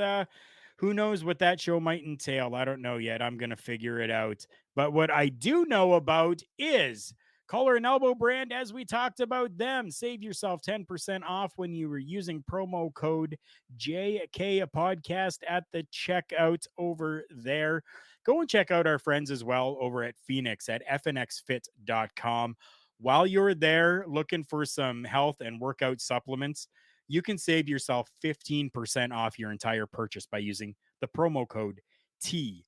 who knows what that show might entail. I don't know yet. I'm going to figure it out. But what I do know about is Collar and Elbow brand, as we talked about them. Save yourself 10% off when you were using promo code JK Podcast at the checkout over there. Go and check out our friends as well over at Phoenix at fnxfit.com. While you're there looking for some health and workout supplements, you can save yourself 15% off your entire purchase by using the promo code TBTalkPod.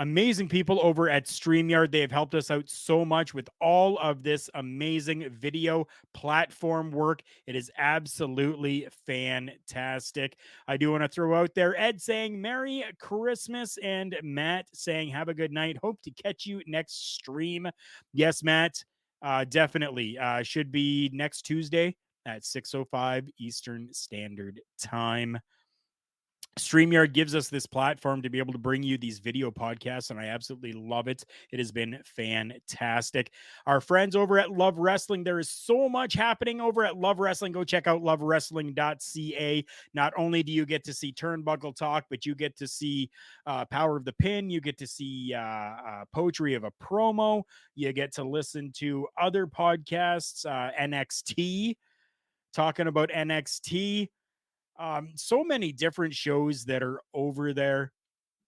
Amazing people over at StreamYard. They have helped us out so much with all of this amazing video platform work. It is absolutely fantastic. I do want to throw out there Ed saying Merry Christmas and Matt saying have a good night. Hope to catch you next stream. Yes, Matt, definitely. Should be next Tuesday at 6:05 Eastern Standard Time. StreamYard gives us this platform to be able to bring you these video podcasts, and I absolutely love it. It has been fantastic. Our friends over at Love Wrestling, there is so much happening over at Love Wrestling. Go check out lovewrestling.ca. Not only do you get to see Turnbuckle Talk, but you get to see Power of the Pin. You get to see Poetry of a Promo. You get to listen to other podcasts, NXT, talking about NXT. So many different shows that are over there,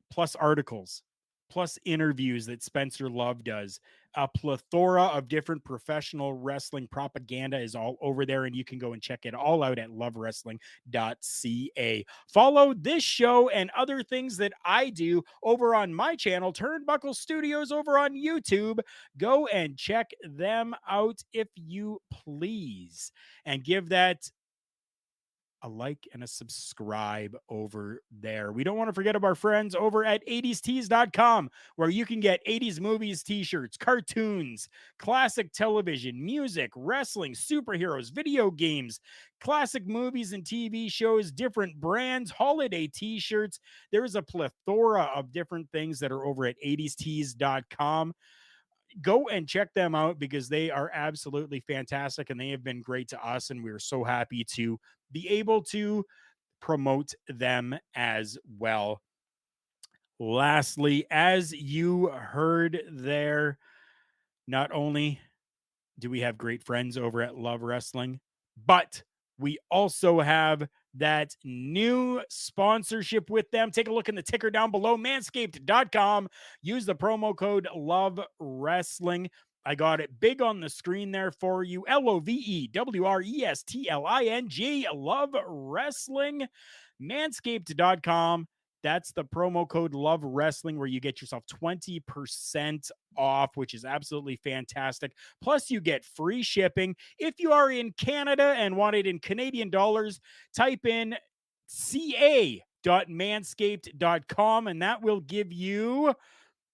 plus articles, plus interviews that Spencer Love does. A plethora of different professional wrestling propaganda is all over there, and you can go and check it all out at lovewrestling.ca. Follow this show and other things that I do over on my channel, Turnbuckle Studios, over on YouTube. Go and check them out if you please, and give that a like and a subscribe over there. We don't want to forget about our friends over at 80stees.com, where you can get 80s movies, t-shirts, cartoons, classic television, music, wrestling, superheroes, video games, classic movies and TV shows, different brands, holiday t-shirts. There's a plethora of different things that are over at 80stees.com. Go and check them out because they are absolutely fantastic and they have been great to us. And we're so happy to be able to promote them as well. Lastly, as you heard there, not only do we have great friends over at Love Wrestling, but we also have that new sponsorship with them. Take a look in the ticker down below, manscaped.com. Use the promo code Love Wrestling. I got it big on the screen there for you. LOVEWRESTLING. Love Wrestling. Manscaped.com. That's the promo code Love Wrestling, where you get yourself 20% off, which is absolutely fantastic. Plus, you get free shipping. If you are in Canada and want it in Canadian dollars, type in ca.manscaped.com, and that will give you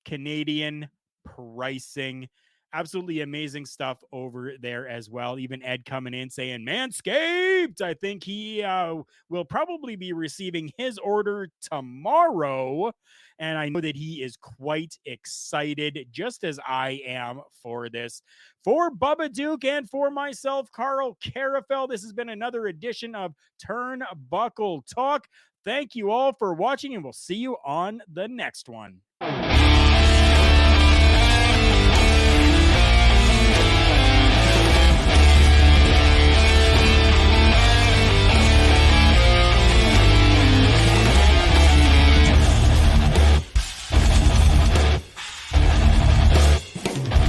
Canadian pricing. Absolutely amazing stuff over there as well. Even Ed coming in saying Manscaped. I think he will probably be receiving his order tomorrow. And I know that he is quite excited, just as I am for this. For Bubba Duke and for myself, Karl Karufel, this has been another edition of Turnbuckle Talk. Thank you all for watching, and we'll see you on the next one.